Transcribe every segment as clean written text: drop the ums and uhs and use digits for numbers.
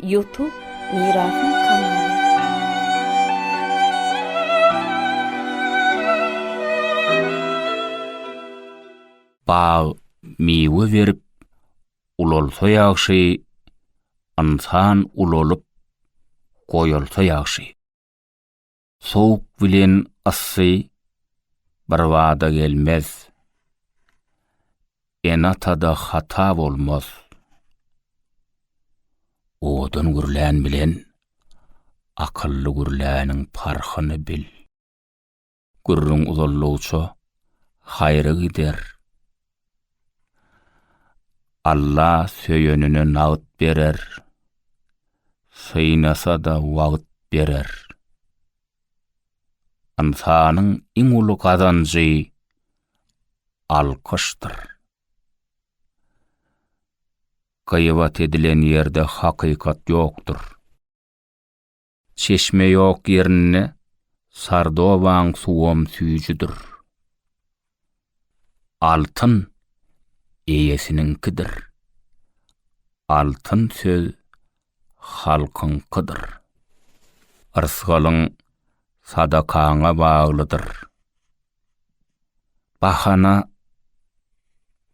YouTube Mirasın kanalı. Bağ miwe verip ulolsa ýagşy, insan ulolup goýulsa ýagşy. Soğuk bilen ıssy bir wada gelmez. Enatada hata bolmaz. Odun gürlän bilen akylly gürläniň farkyny bil. Gürrüň uzalluça haýry gider. Allah söýenine nagyt berer. Syynasa da wagyt berer. İnsanyň iň uly gazanjy alkyşdyr. Gaýbat edilen ýerde hakykat ýokdur. Çeşme ýok ýerine sardowaň suwam süýjüdür. Altyn eýesiniňkidir. Altyn söz halkynkydyr. Arsgalyň sadakaňa baglydyr. Bahana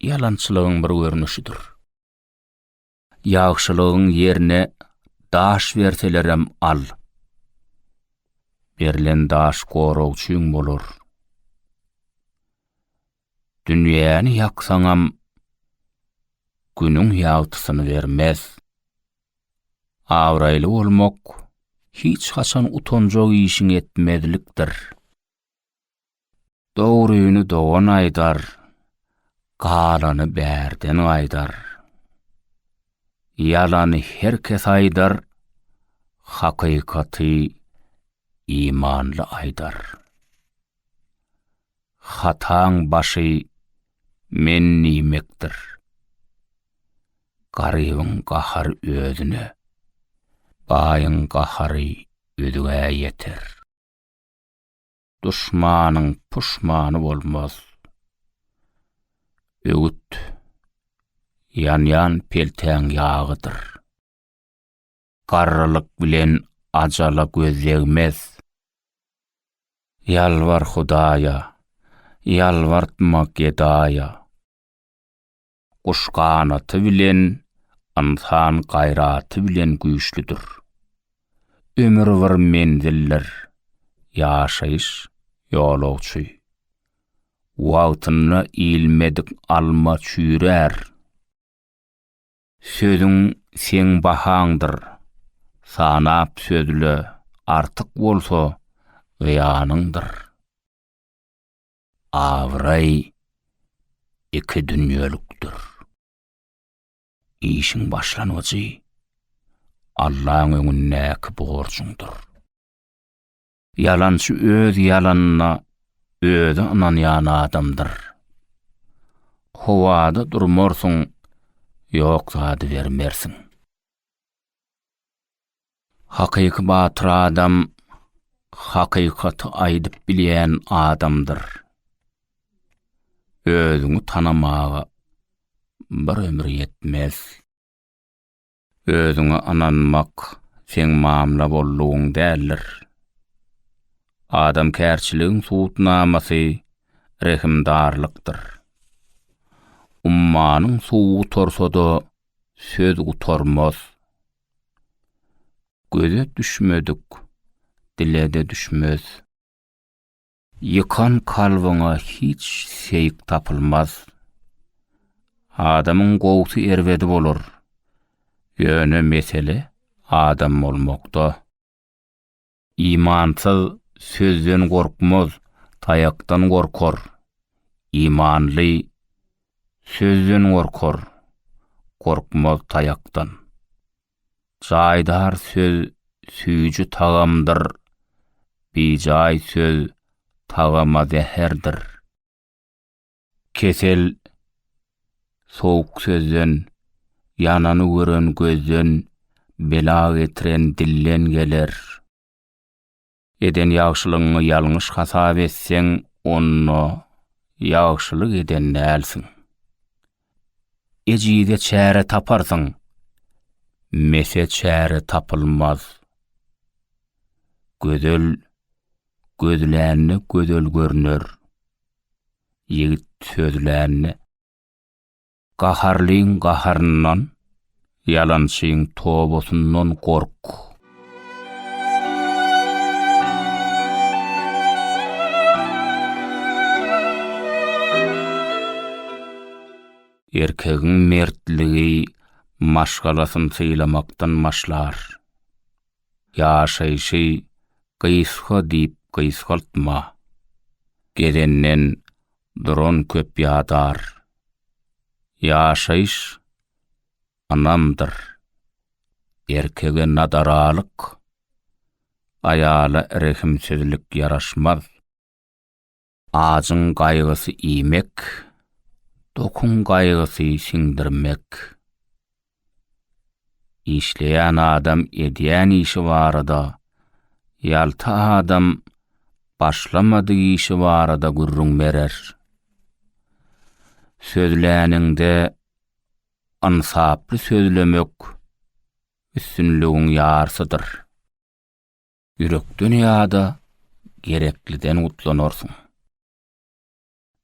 yalançylygyň bir görnüşidir. Ýagşylygyň ýerine daş berselerem al. Berlen daş goragçyň bolar. Dünýäni ýaksaňam günüň ýagtysyny bermez. Awraýly bolmak hiç haçan utanjak işiň etmezlikdir. Dogryny dogan aýdar, galany bärden aýdar. Ýalany herkes aýdar, hakykaty imanly aýdar. Hataň başy men nimekdir. Garybyň gahar özüne, baýyň gahary ödüge ýeter. Duşmanyň puşmany bolmaz. Öwüt yan peltäň ýagydyr. Garrylyk bilen ajala gözlegmez. Yalvar Hudaýa, yalvartma Gedaýa. Kuş kanaty bilen, insan gaýraty bilen güýçlüdür. Ömür bir menziller, ýaşaýyş ýolagçy. Wagtyny ilmedik alma çüýrer. Sözüň sen bahaňdyr. Sanap sözlü artyk bolsa gyýanyňdyr. Awraý iki dünýälükdir. İşiň başlanajy Allahyň öňündäki borçuňdyr. Yalançy öz ýalanyna özü inanýan adamdyr. Howada durmarsyň, ýok zady bermersiň. Hakyky batyr adam hakykaty aýdyp bilýän adamdyr. Özüňi tanamaga bir ömür ýetmez. Özüňe ananmak sen mamla bollugyň däldir. Adam kärçiligiň suwutnamasy rehimdarlykdyr. Ummanyň suwu torsa da söz utarmaz. Göze düşmedik, dile de düşmez. Yıkan kalbyňa hiç seyik tapylmaz. Adamyň gowsy erwedi bolar. Ýöne mesele adam bolmakda. İmansyz sözden gorkmaz, tayakdan gorkar. İmanly sözden gorkar, gorkmaz tayakdan. Jaýdar söz süýjü tagamdyr, bijaý söz tagama zeherdir. Kesel soğuk sözden, yanany gören gözden, bela getiren dillen geler. Eden ýagşylygyňy ýalňyş hasap etseň, onu ýagşylyk eden dälsiň. Ejide çäre taparsyň, mese çäri tapılmaz. Gödel, gözlänni gödel görünür. Yigit sözlänni gaharlyň gaharyndan, yalançyň tobosundan gork. Erkegiň mertligi maşgalasyn sylamakdan maşlar. Ýaşaýşy gysga diýip gysgaltma. Gedenden duran köp ýadar. Ýaşaýyş anamdyr. Erkege nadaralyk, aýala rehimsizlik ýaraşmaz. Azyň gaýgysy iýmek, dokun gaýgysy siňdirmek. İşleýän adam edýän işi barada, ýalta adam başlamady işi barada gürrüň berer. Sözläningde ansaply sözlemek üstünlüğün ýarsydyr. Ýürek dünýäde gerekliden utlanarsyň.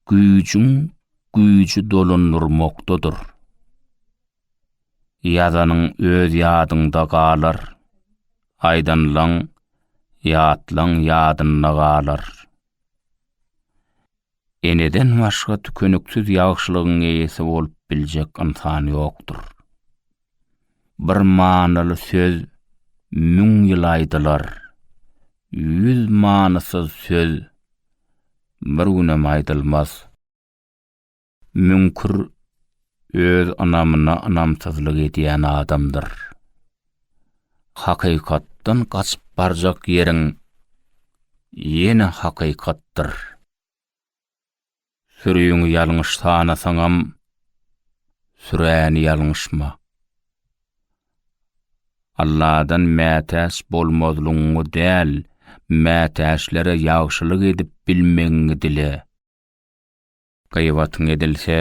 Güýjüň güýjü dolundurmakdadyr. Ýazanyň öz ýadynda galar, aýdanlaň ýatlaň ýadynda galar. Eneden başga tükeniksiz ýagşylygyň eýesi bolup biljek insan ýokdur. Bir manaly söz müň ýyl aýdylar. 100 manasyz söz bir günem aýdylmaz. Münkür öz anamyna anamsyzlyk edýän adamdyr. Hakykatdan gaçyp barjak ýeriň ýene hakykatdyr. Sürüýüňi ýalňyş sanasaňam, süräni ýalňyşma. Allahdan mätäş bolmazlygyňy däl, mätäşlere ýagşylyk edip bilmegiňi dile. Gaýwatyň edilse,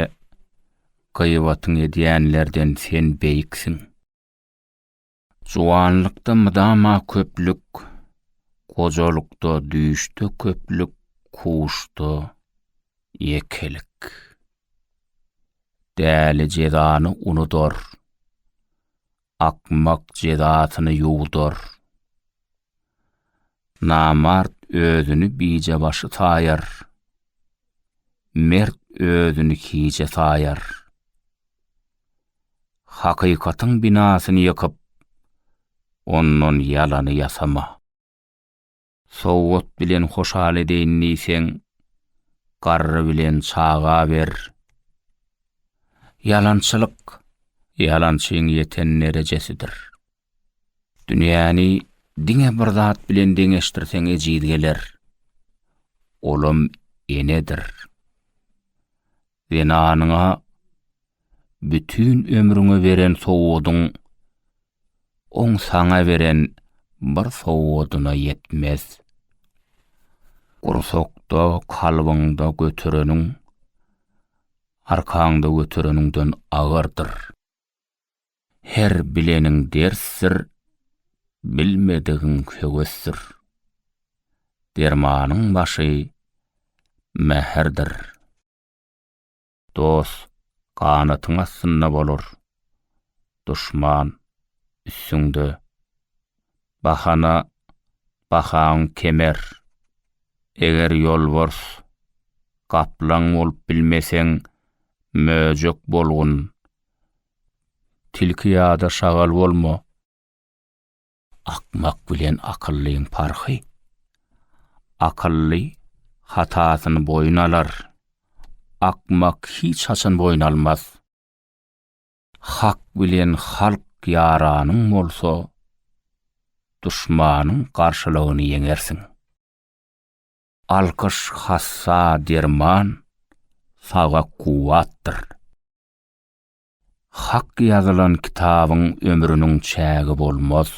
gaýwatyň edýänlerden sen beýiksiň. Juwanlykda mydama köplük, gojalykda düýüşde köplük, kuşda yekelik. Däli jedany unudur. Akmak jedatyny ýuwdur. Namart özüni biýje başy taýar. Mert özüni kiýje taýar. Hakykatyň binasyny ýakyp, ondan ýalany ýasama. Sowgat bilen hoşal edeýin diýseň, garry bilen çaga ber. Yalançylyk, yalançyň ýeten derecesidir. Dünýäni diňe bir zat bilen deňeşdirseň ejid geler. Olam enedir. Zenanyňa bütün ömrüňe beren sowudyň oň saňa beren bir sowudyna ýetmez. Gursakda, kalbyňda götüreniň, arkaňda götüreniňden agyrdyr. Her bileniň dersdir, bilmedigiň höwesdir. Dermanyň başy mäherdir. Dost kanatyň astynda bolar. Duşman üstüňde. Bahana bahaň kemer. Eger ýolbars, kaplan bolup bilmeseň, möjek bolgun. Tilki ýa-da şagal bolma. Akmak bilen akyllyň farky. Akylly hatasyny boyun alar. Akmak hiç haçan boyun almaz. Hak bilen halk ýaranyň bolsa, duşmanyň garşylygyny ýeňersiň. Alkış hassa derman, saga kuwatdyr. Hak ýazylan kitabyň ömrüniň çägi bolmaz.